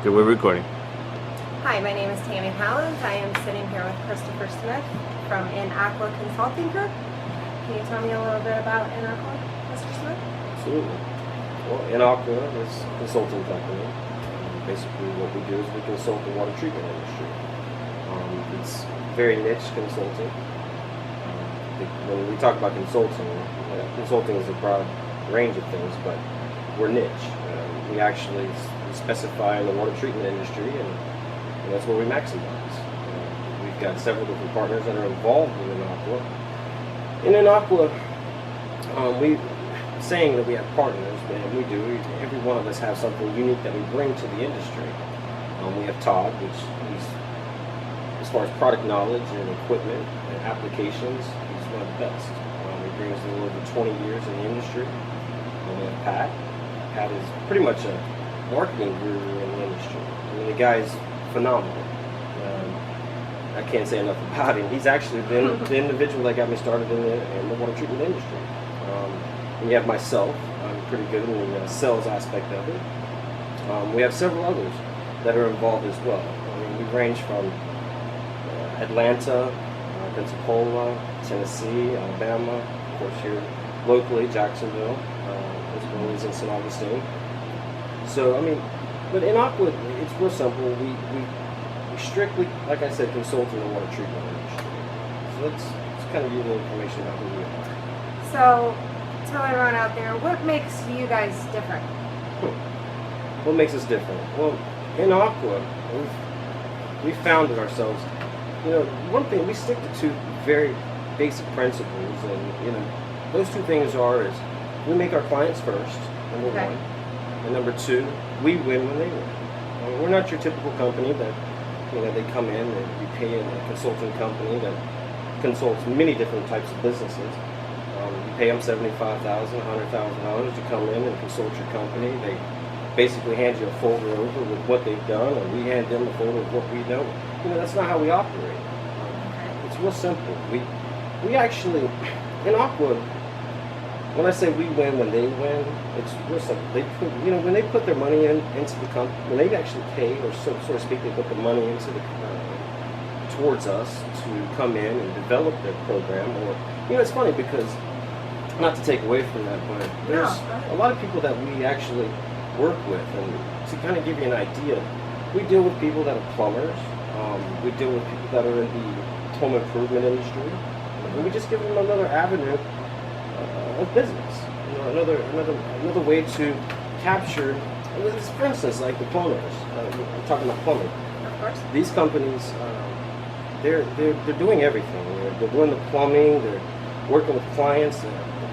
Okay, we're recording. Hi, my name is Tammy Howland. I am sitting here with Christopher Smith from inAqua Consulting Group. Can you tell me a little bit about inAqua, Mr. Smith? Absolutely. Well, inAqua is a consulting company. Basically, what we do is we consult the water treatment industry. It's very niche consulting. When we talk about consulting, consulting is a broad range of things, but we're niche. We actually specify in the water treatment industry, and that's where we maximize. We've got several different partners that are involved in inAqua. In inAqua, saying that we have partners, and we do. Every one of us have something unique that we bring to the industry. We have Todd, which he's, as far as product knowledge and equipment and applications, he's one of the best. He brings a little over 20 years in the industry. We have Pat. Pat is pretty much a marketing guru in the industry. I mean, the guy's phenomenal. I can't say enough about him. He's actually been the individual that got me started in the water treatment industry. And you have myself. I'm pretty good in the sales aspect of it. We have several others that are involved as well. I mean, we range from Atlanta, Pensacola, Tennessee, Alabama, of course here locally, Jacksonville, as well as in St. Augustine. So, I mean, but inAqua, it's real simple. We strictly, like I said, consult in the water treatment industry. So let's kind of give you information about who we are. So, tell everyone out there, what makes you guys different? What makes us different? Well, inAqua, we founded ourselves. You know, one thing, we stick to two very basic principles, and you know, those two things is we make our clients first, number one, and number two, we win when they win. We're not your typical company that, you know, they come in and you pay a consulting company that consults many different types of businesses. You pay them $75,000, $100,000 to come in and consult your company. They basically hand you a folder over with what they've done, and we hand them a folder of what we know. You know, that's not how we operate. It's real simple. We actually, inAqua, when I say we win when they win, it's real simple. They put, you know, when they put their money into the company, when they actually pay, or so to speak, they put the money into the towards us to come in and develop their program. Or, you know, it's funny because, not to take away from that, but there's a lot of people that we actually work with, and to kind of give you an idea, we deal with people that are plumbers. We deal with people that are in the home improvement industry, and we just give them another avenue of business. You know, another way to capture. For instance, like the plumbers. We're talking about plumbing. Of course. These companies, they're doing everything. They're doing the plumbing. They're working with clients.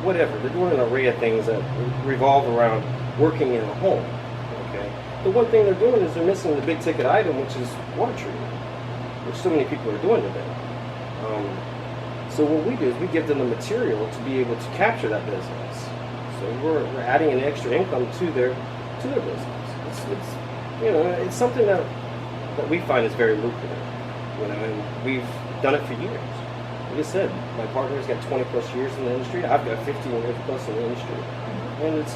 Whatever. They're doing an array of things that revolve around working in a home. Okay. The one thing they're doing is they're missing the big ticket item, which is water treatment, which so many people are doing today. So what we do is we give them the material to be able to capture that business. So we're adding an extra income to their business. It's you know, it's something that we find is very lucrative. You know, and we've done it for years. Like I said, my partner's got 20 plus years in the industry. I've got 15 years plus in the industry, and it's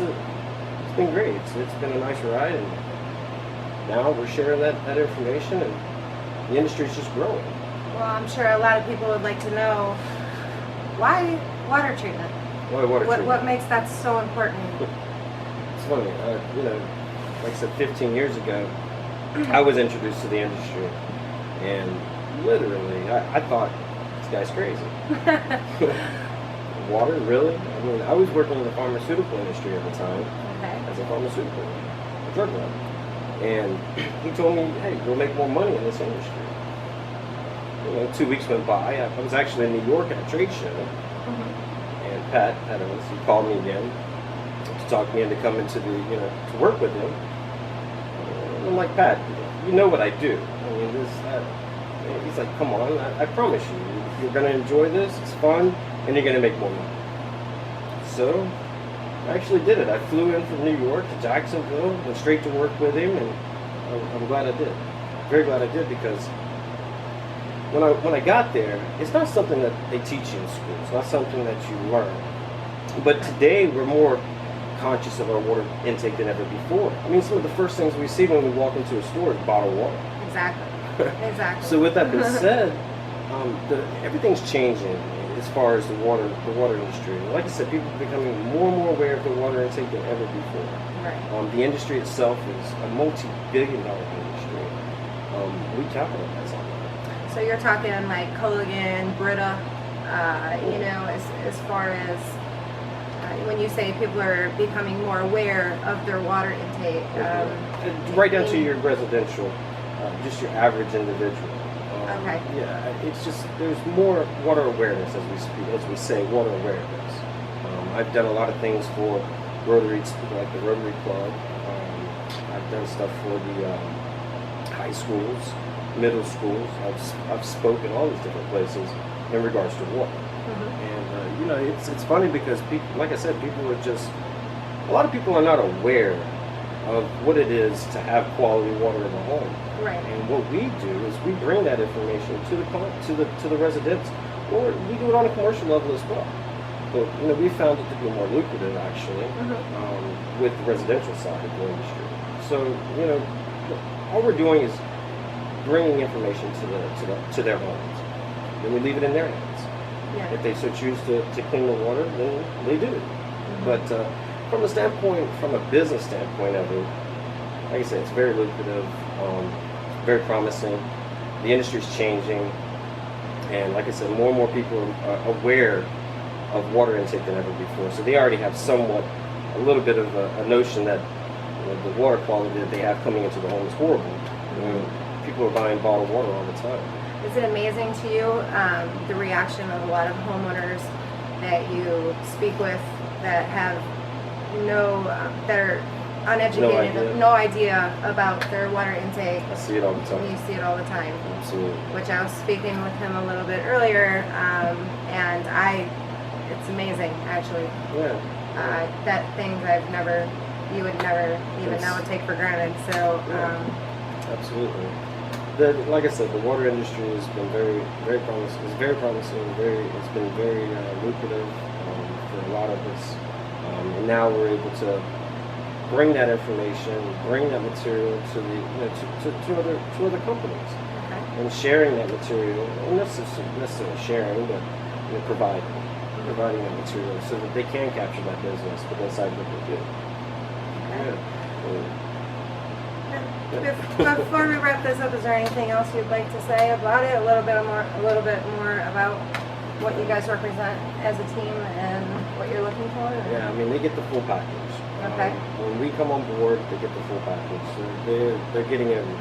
been great. It's been a nice ride, and now we're sharing that information, and the industry's just growing. Well, I'm sure a lot of people would like to know, why water treatment? Why water treatment? What makes that so important? It's funny, you know, like I said, 15 years ago, I was introduced to the industry, and literally, I thought, this guy's crazy. Water, really? I mean, I was working in the pharmaceutical industry at the time, as a pharmaceutical drug lab, and he told me, hey, you'll make more money in this industry. You know, 2 weeks went by. I was actually in New York at a trade show, and Pat Evans, he called me again to talk me into coming to to work with him. And I'm like, Pat, you know what I do. I mean, he's like, come on, I promise you, you're going to enjoy this. It's fun, and you're going to make more money. So I actually did it. I flew in from New York to Jacksonville, went straight to work with him, and I'm glad I did. Very glad I did, because when I got there, it's not something that they teach you in school. It's not something that you learn. But today we're more conscious of our water intake than ever before. I mean, some of the first things we see when we walk into a store is bottled water. Exactly. Exactly. So with that being said, everything's changing as far as the water industry. Like I said, people are becoming more and more aware of the water intake than ever before. Right. The industry itself is a multi-billion-dollar industry. We capitalize on that. So you're talking like Culligan, Brita, you know, as far as when you say people are becoming more aware of their water intake. Right down to your residential, just your average individual. Okay. Yeah, it's just there's more water awareness as we say water awareness. I've done a lot of things for Rotary, like the Rotary Club. I've done stuff for the high schools, middle schools. I've spoken all these different places in regards to water. And you know, it's funny because people, like I said, a lot of people are not aware of what it is to have quality water in the home. Right. And what we do is we bring that information to the residents, or we do it on a commercial level as well. But you know, we found it to be more lucrative actually with the residential side of the industry. So you know, all we're doing is bringing information to their homes, and we leave it in their hands. Yeah. If they so choose to clean the water, then they do. But from a business standpoint of it, like I said, it's very lucrative, very promising. The industry's changing, and like I said, more and more people are aware of water intake than ever before. So they already have a little bit of a notion that the water quality that they have coming into the home is horrible. I mean, people are buying bottled water all the time. Is it amazing to you the reaction of a lot of homeowners that you speak with that have that are uneducated, no idea about their water intake? I see it all the time. You see it all the time. Absolutely. Which I was speaking with him a little bit earlier, and it's amazing actually. Yeah. That things you would never even now would take for granted. So. Absolutely. Like I said, the water industry has been very, very promising. It's very promising. It's been very lucrative for a lot of us. And now we're able to bring that information, bring that material to other companies, and sharing that material. And not necessarily sharing, but providing that material so that they can capture that business, but inside what they do. Before we wrap this up, is there anything else you'd like to say about it? A little bit more about what you guys represent as a team and what you're looking for? Yeah, I mean, they get the full package. Okay. When we come on board, they get the full package. So they're getting everything.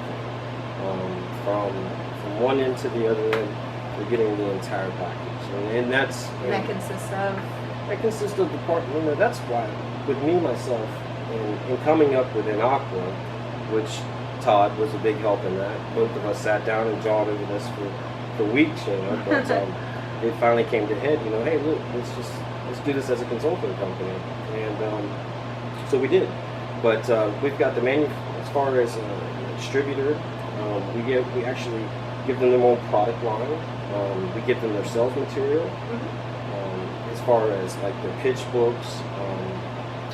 From one end to the other end, they're getting the entire package. And that's... that consists of? That consists of the part, that's why, with me, myself, in coming up with inAqua, which Todd was a big help in that. Both of us sat down and jawed over this for weeks, but it finally came to head, hey, look, let's do this as a consulting company. And so we did. But we've got as far as a distributor, we actually give them their own product line. We give them their sales material. As far as like their pitch books,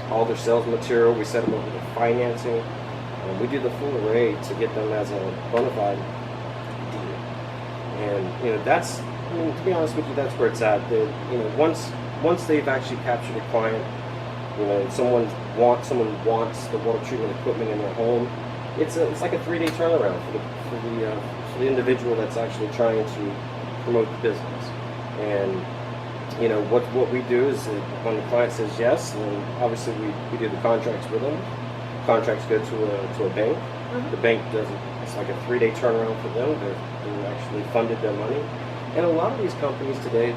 all their sales material, we set them up with the financing. We do the full array to get them as a bona fide deal. And that's, to be honest with you, that's where it's at. Once they've actually captured a client, someone wants the water treatment equipment in their home. It's like a 3-day turnaround for the individual that's actually trying to promote the business. And what we do is that when the client says yes, then obviously we do the contracts with them. Contracts go to a bank. The bank it's like a 3-day turnaround for them. They're actually funded their money. And a lot of these companies today,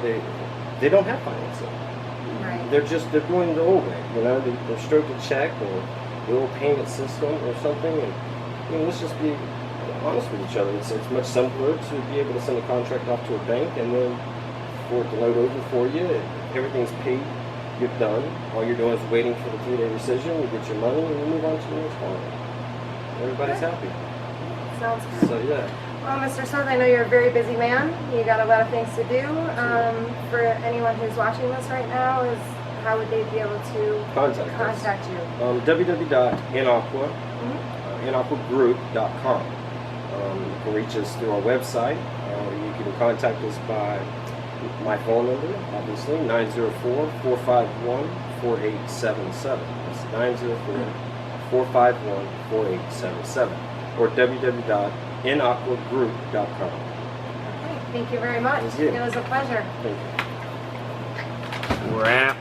they don't have financing. Right. They're doing the old way. They're stroke a check or the old payment system or something. And let's just be honest with each other. It's much simpler to be able to send a contract off to a bank and then for it to load over for you. Everything's paid. You're done. All you're doing is waiting for the 3-day rescission. You get your money and you move on to the next client. Everybody's happy. Sounds good. So yeah. Well, Mr. Smith, I know you're a very busy man. You got a lot of things to do. For anyone who's watching this right now, how would they be able to contact you? www.inAqua, inAquaGroup.com. You can reach us through our website. You can contact us by my phone number, obviously, 904-451-4877. That's 904-451-4877. Or www.inAquaGroup.com. Okay, thank you very much. Thank you. It was a pleasure. Thank you. Wrap.